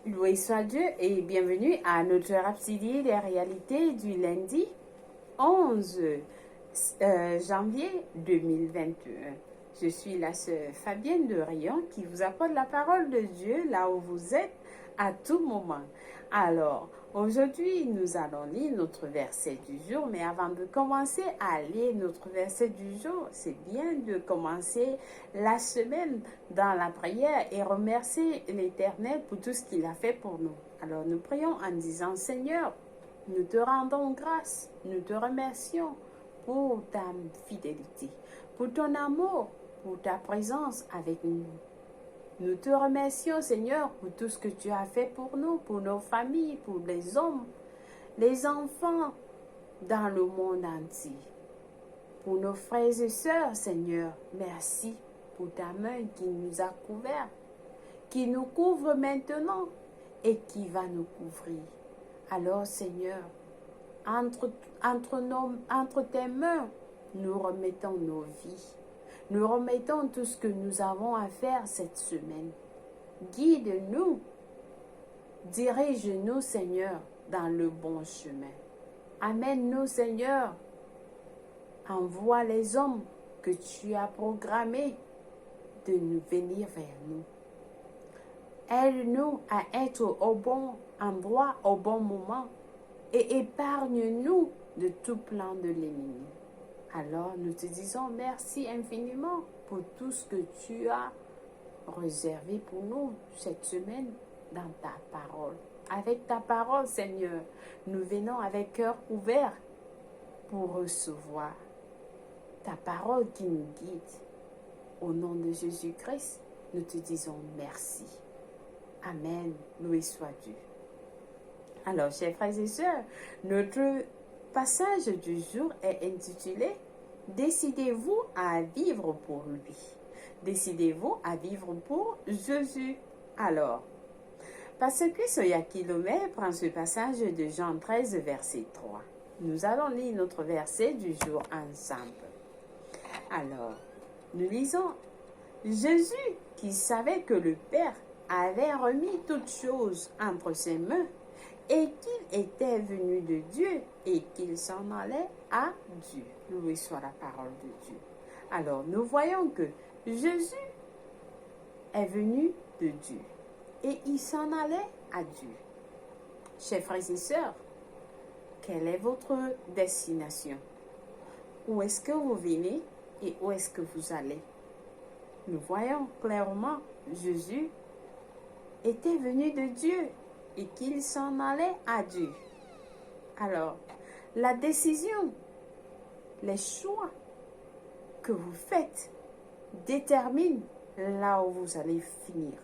Loué soit Dieu et bienvenue à notre Rhapsodie des réalités du lundi 11 janvier 2021. Je suis la sœur Fabienne de Rion qui vous apporte la parole de Dieu là où vous êtes à tout moment. Alors, aujourd'hui, nous allons lire notre verset du jour, mais avant de commencer à lire notre verset du jour, c'est bien de commencer la semaine dans la prière et remercier l'Éternel pour tout ce qu'il a fait pour nous. Alors, nous prions en disant, Seigneur, nous te rendons grâce, nous te remercions pour ta fidélité, pour ton amour, pour ta présence avec nous. Nous te remercions, Seigneur, pour tout ce que tu as fait pour nous, pour nos familles, pour les hommes, les enfants dans le monde entier. Pour nos frères et sœurs, Seigneur, merci pour ta main qui nous a couverts, qui nous couvre maintenant et qui va nous couvrir. Alors, Seigneur, entre tes mains, nous remettons nos vies. Nous remettons tout ce que nous avons à faire cette semaine. Guide-nous, dirige-nous, Seigneur, dans le bon chemin. Amène-nous, Seigneur. Envoie les hommes que tu as programmés de nous venir vers nous. Aide-nous à être au bon endroit, au bon moment, et épargne-nous de tout plan de l'ennemi. Alors, nous te disons merci infiniment pour tout ce que tu as réservé pour nous cette semaine dans ta parole. Avec ta parole, Seigneur, nous venons avec cœur ouvert pour recevoir ta parole qui nous guide. Au nom de Jésus-Christ, nous te disons merci. Amen. Loué soit Dieu. Alors, chers frères et sœurs, notre passage du jour est intitulé « Décidez-vous à vivre pour lui ». Décidez-vous à vivre pour Jésus. Alors, parce que Soya Kilomé prend ce passage de Jean 13, verset 3. Nous allons lire notre verset du jour ensemble. Alors, nous lisons « Jésus, qui savait que le Père avait remis toutes choses entre ses mains, et qu'il était venu de Dieu et qu'il s'en allait à Dieu. » Loué soit la parole de Dieu. Alors, nous voyons que Jésus est venu de Dieu et il s'en allait à Dieu. Chers frères et sœurs, quelle est votre destination? Où est-ce que vous venez et où est-ce que vous allez? Nous voyons clairement Jésus était venu de Dieu et qu'il s'en allait à Dieu. Alors, la décision, les choix que vous faites déterminent là où vous allez finir,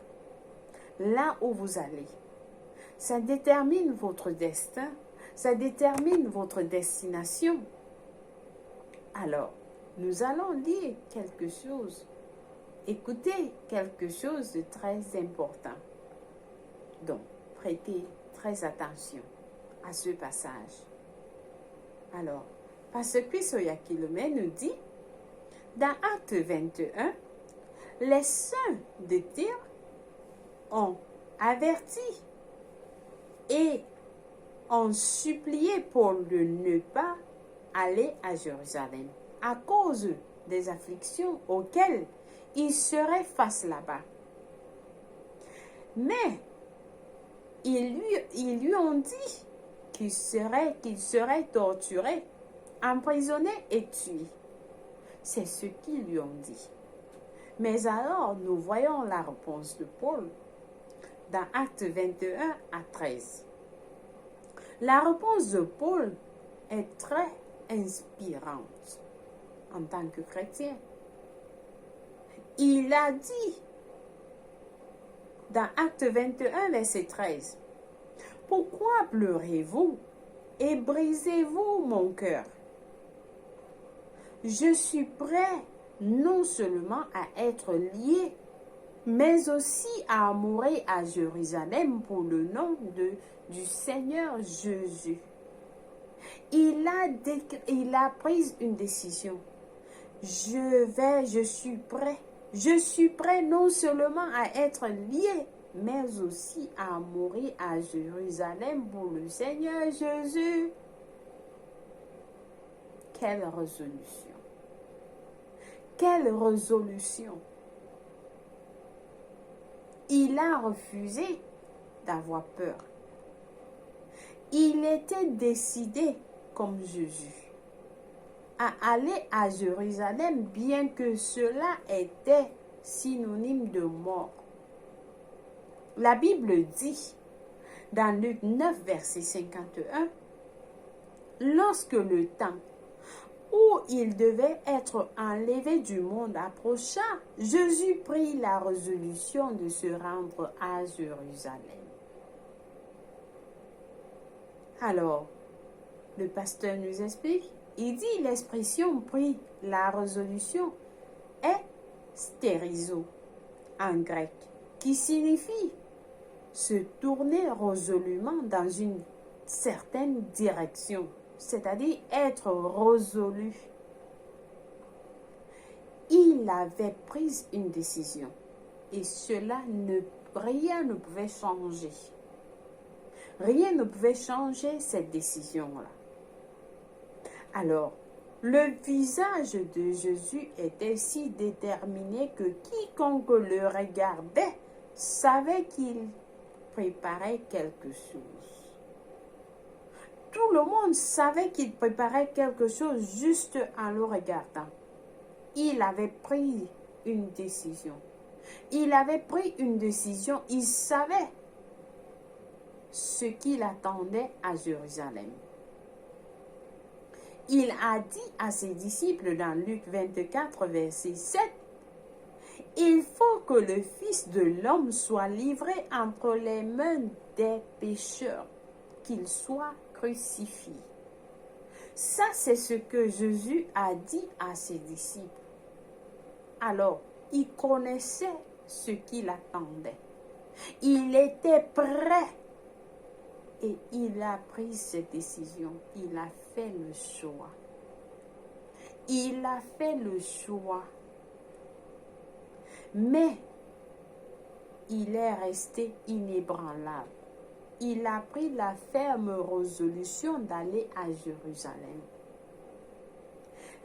là où vous allez. Ça détermine votre destin, ça détermine votre destination. Alors, nous allons lire quelque chose, écouter quelque chose de très important. Donc, prêtez très attention à ce passage. Alors, parce que Soya Kilomé nous dit, dans Acte 21, les saints de Tyr ont averti et ont supplié Paul de ne pas aller à Jérusalem à cause des afflictions auxquelles il serait face là-bas. Mais ils lui ont dit qu'il serait torturé, emprisonné et tué. C'est ce qu'ils lui ont dit. Mais alors, nous voyons la réponse de Paul dans Acte 21 à 13. La réponse de Paul est très inspirante en tant que chrétien. Il a dit dans Acte 21, verset 13, « Pourquoi pleurez-vous et brisez-vous mon cœur? Je suis prêt non seulement à être lié, mais aussi à mourir à Jérusalem pour le nom du Seigneur Jésus. » Il a pris une décision. Je suis prêt non seulement à être lié, mais aussi à mourir à Jérusalem pour le Seigneur Jésus. Quelle résolution! Quelle résolution! Il a refusé d'avoir peur. Il était décidé, comme Jésus, à aller à Jérusalem, bien que cela était synonyme de mort. La Bible dit, dans Luc 9, verset 51, lorsque le temps où il devait être enlevé du monde approcha, Jésus prit la résolution de se rendre à Jérusalem. Alors, le pasteur nous explique, il dit l'expression prit la résolution est stérizo en grec, qui signifie se tourner résolument dans une certaine direction, c'est-à-dire être résolu. Il avait pris une décision et rien ne pouvait changer. Rien ne pouvait changer cette décision-là. Alors, le visage de Jésus était si déterminé que quiconque le regardait savait qu'il préparait quelque chose. Tout le monde savait qu'il préparait quelque chose juste en le regardant. Il avait pris une décision. Il avait pris une décision. Il savait ce qu'il attendait à Jérusalem. Il a dit à ses disciples dans Luc 24, verset 7, « Il faut que le Fils de l'homme soit livré entre les mains des pécheurs, qu'il soit crucifié. » Ça, c'est ce que Jésus a dit à ses disciples. Alors, il connaissait ce qu'il attendait. Il était prêt. Et il a pris cette décision. Il a fait le choix. Il a fait le choix. Mais il est resté inébranlable. Il a pris la ferme résolution d'aller à Jérusalem.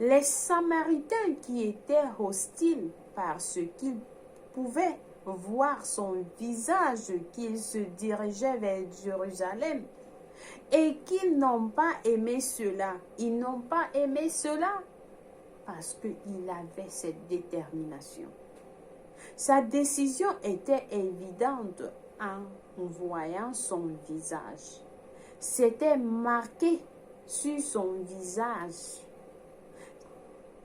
Les Samaritains qui étaient hostiles parce qu'ils pouvaient voir son visage, qu'il se dirigeait vers Jérusalem, et qu'ils n'ont pas aimé cela. Ils n'ont pas aimé cela parce qu'il avait cette détermination. Sa décision était évidente en voyant son visage. C'était marqué sur son visage.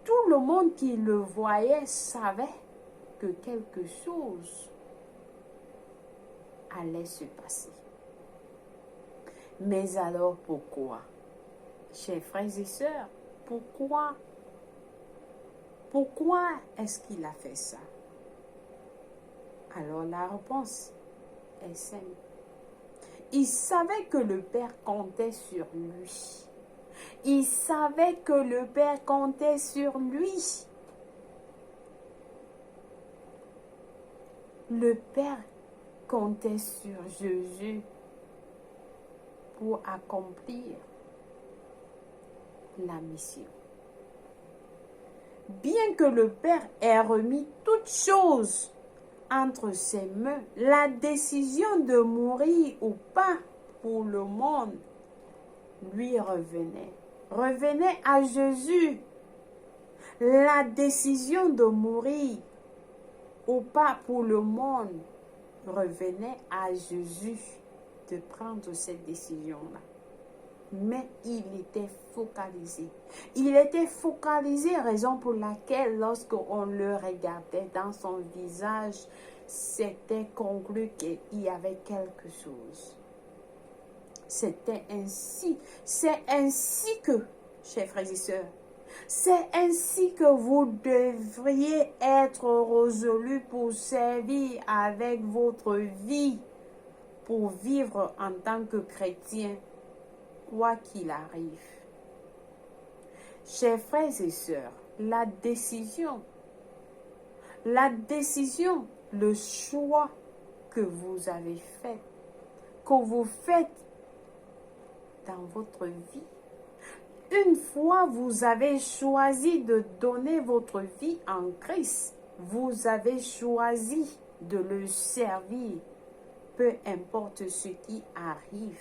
Tout le monde qui le voyait savait que quelque chose allait se passer. Mais alors pourquoi? Chers frères et sœurs, pourquoi? Pourquoi est-ce qu'il a fait ça? Alors la réponse est simple. Il savait que le Père comptait sur lui. Il savait que le Père comptait sur lui. Le Père comptait sur Jésus pour accomplir la mission. Bien que le Père ait remis toutes choses entre ses mains, la décision de mourir ou pas pour le monde lui revenait à Jésus. La décision de mourir ou pas pour le monde revenait à Jésus de prendre cette décision-là. Mais il était focalisé. Il était focalisé, raison pour laquelle lorsqu'on le regardait dans son visage, c'était conclu qu'il y avait quelque chose. C'était ainsi. C'est ainsi que, chers frères et sœurs, c'est ainsi que vous devriez être résolus pour servir avec votre vie, pour vivre en tant que chrétien, quoi qu'il arrive. Chers frères et sœurs, la décision, le choix que vous avez faites, que vous faites dans votre vie. Une fois vous avez choisi de donner votre vie en Christ, vous avez choisi de le servir, peu importe ce qui arrive.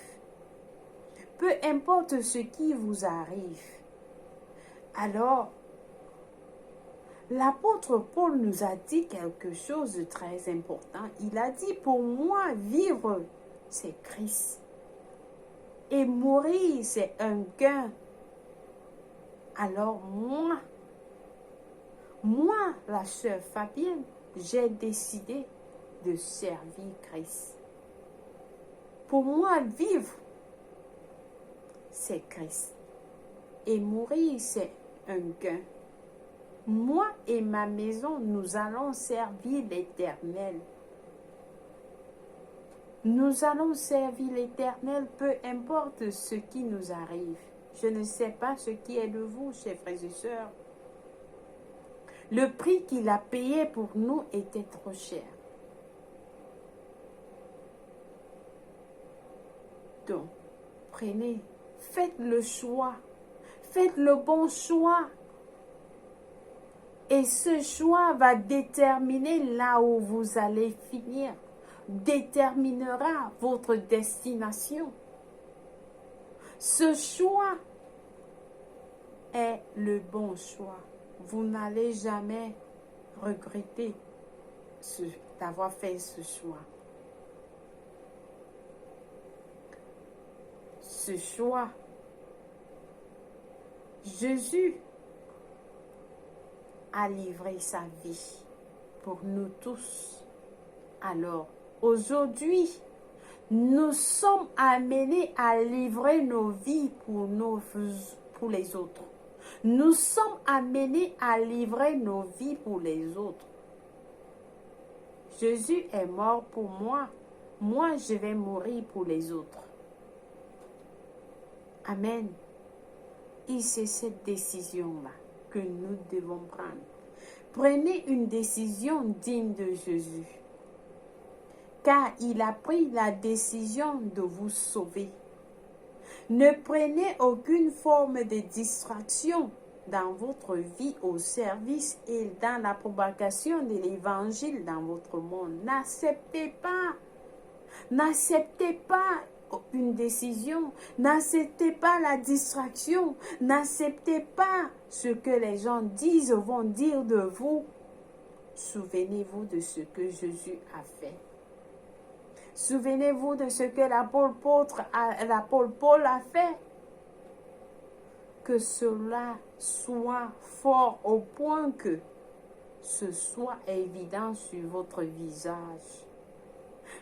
Peu importe ce qui vous arrive. Alors, l'apôtre Paul nous a dit quelque chose de très important. Il a dit, pour moi, vivre, c'est Christ. Et mourir, c'est un gain. Alors moi, la sœur Fabienne, j'ai décidé de servir Christ. Pour moi, vivre, c'est Christ. Et mourir, c'est un gain. Moi et ma maison, nous allons servir l'Éternel. Nous allons servir l'Éternel, peu importe ce qui nous arrive. Je ne sais pas ce qui est de vous, chers frères et sœurs. Le prix qu'il a payé pour nous était trop cher. Donc, prenez, faites le choix. Faites le bon choix. Et ce choix va déterminer là où vous allez finir. Déterminera votre destination. Ce choix est le bon choix. Vous n'allez jamais regretter d'avoir fait ce choix. Ce choix, Jésus a livré sa vie pour nous tous. Alors, aujourd'hui, nous sommes amenés à livrer nos vies pour les autres. Nous sommes amenés à livrer nos vies pour les autres. Jésus est mort pour moi. Moi, je vais mourir pour les autres. Amen. Et c'est cette décision-là que nous devons prendre. Prenez une décision digne de Jésus. Car il a pris la décision de vous sauver. Ne prenez aucune forme de distraction dans votre vie au service et dans la propagation de l'évangile dans votre monde. N'acceptez pas une décision, n'acceptez pas la distraction, n'acceptez pas ce que les gens disent ou vont dire de vous. Souvenez-vous de ce que Jésus a fait. Souvenez-vous de ce que l'apôtre Paul a fait. Que cela soit fort au point que ce soit évident sur votre visage.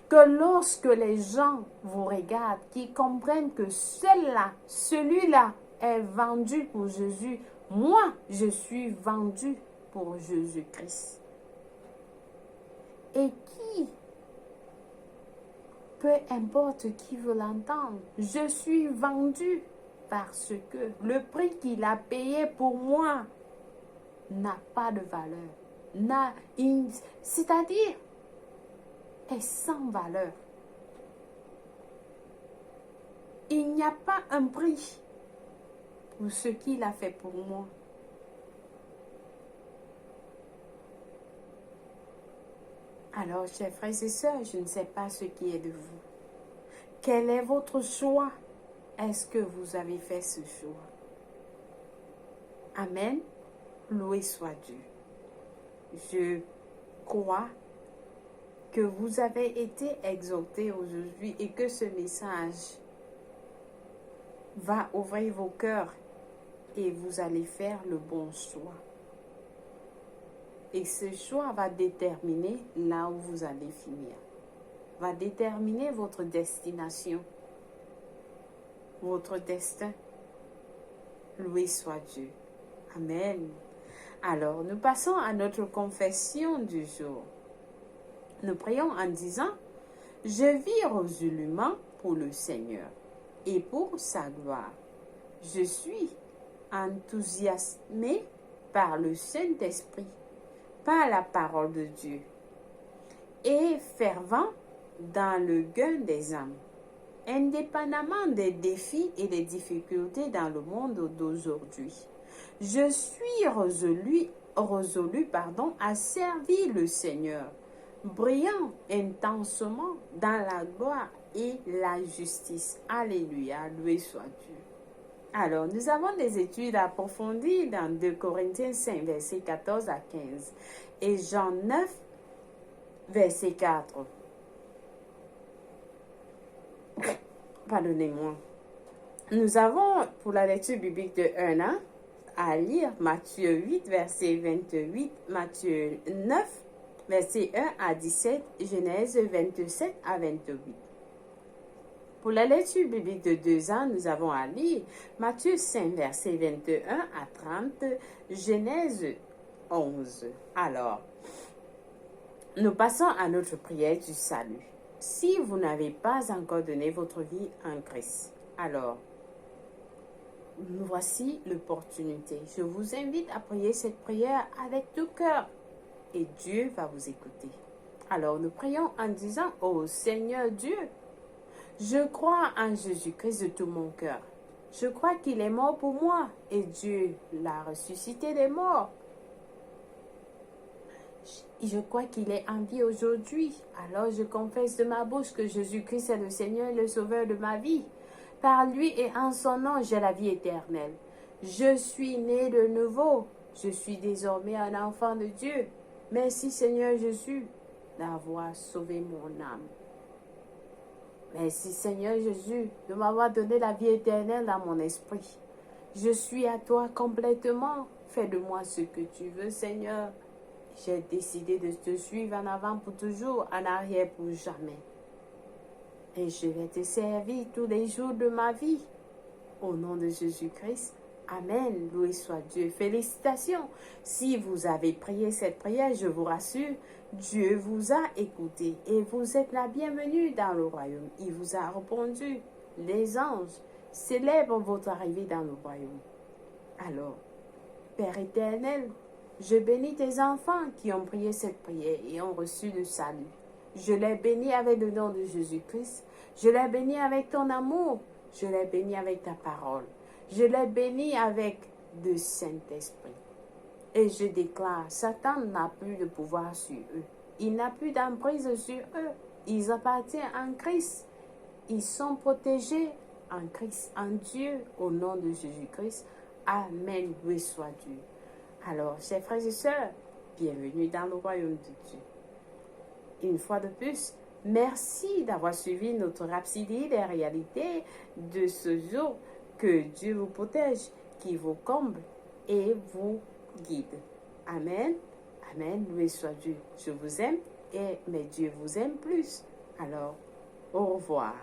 Que lorsque les gens vous regardent, qu'ils comprennent que celui-là est vendu pour Jésus. Moi, je suis vendu pour Jésus-Christ. Et peu importe qui veut l'entendre, je suis vendu parce que le prix qu'il a payé pour moi n'a pas de valeur. C'est-à-dire, est sans valeur. Il n'y a pas un prix pour ce qu'il a fait pour moi. Alors, chers frères et sœurs, je ne sais pas ce qui est de vous. Quel est votre choix? Est-ce que vous avez fait ce choix? Amen. Loué soit Dieu. Je crois que vous avez été exhortés aujourd'hui et que ce message va ouvrir vos cœurs et vous allez faire le bon choix. Et ce choix va déterminer là où vous allez finir. Va déterminer votre destination, votre destin. Loué soit Dieu. Amen. Alors, nous passons à notre confession du jour. Nous prions en disant, je vis résolument pour le Seigneur et pour sa gloire. Je suis enthousiasmé par le Saint-Esprit, par la parole de Dieu, et fervent dans le gain des âmes. Indépendamment des défis et des difficultés dans le monde d'aujourd'hui, je suis résolu à servir le Seigneur, brillant intensement dans la gloire et la justice. Alléluia, loué soit Dieu. Alors, nous avons des études approfondies dans 2 Corinthiens 5, versets 14 à 15 et Jean 9, verset 4. Pardonnez-moi. Nous avons pour la lecture biblique de 1 an à lire Matthieu 8, verset 28, Matthieu 9, verset 1 à 17, Genèse 27 à 28. Pour la lecture biblique de 2 ans, nous avons à lire Matthieu 5, verset 21 à 30, Genèse 11. Alors, nous passons à notre prière du salut. Si vous n'avez pas encore donné votre vie en Christ, alors, voici l'opportunité. Je vous invite à prier cette prière avec tout cœur et Dieu va vous écouter. Alors, nous prions en disant, ô Seigneur Dieu, je crois en Jésus-Christ de tout mon cœur. Je crois qu'il est mort pour moi et Dieu l'a ressuscité des morts. Je crois qu'il est en vie aujourd'hui. Alors je confesse de ma bouche que Jésus-Christ est le Seigneur et le Sauveur de ma vie. Par lui et en son nom, j'ai la vie éternelle. Je suis né de nouveau. Je suis désormais un enfant de Dieu. Merci Seigneur Jésus d'avoir sauvé mon âme. Merci Seigneur Jésus de m'avoir donné la vie éternelle dans mon esprit. Je suis à toi complètement. Fais de moi ce que tu veux Seigneur. J'ai décidé de te suivre en avant pour toujours, en arrière pour jamais. Et je vais te servir tous les jours de ma vie. Au nom de Jésus-Christ. Amen. Loué soit Dieu. Félicitations. Si vous avez prié cette prière, je vous rassure, Dieu vous a écouté et vous êtes la bienvenue dans le royaume. Il vous a répondu. Les anges célèbrent votre arrivée dans le royaume. Alors, Père éternel, je bénis tes enfants qui ont prié cette prière et ont reçu le salut. Je les bénis avec le nom de Jésus-Christ. Je les bénis avec ton amour. Je les bénis avec ta parole. Je les bénis avec le Saint-Esprit. Et je déclare, Satan n'a plus de pouvoir sur eux. Il n'a plus d'emprise sur eux. Ils appartiennent en Christ. Ils sont protégés en Christ, en Dieu, au nom de Jésus-Christ. Amen. Loué soit Dieu. Alors, chers frères et sœurs, bienvenue dans le royaume de Dieu. Une fois de plus, merci d'avoir suivi notre rhapsodie des réalités de ce jour. Que Dieu vous protège, qui vous comble et vous guide. Amen. Amen. Loué soit Dieu. Je vous aime, mais Dieu vous aime plus. Alors, au revoir.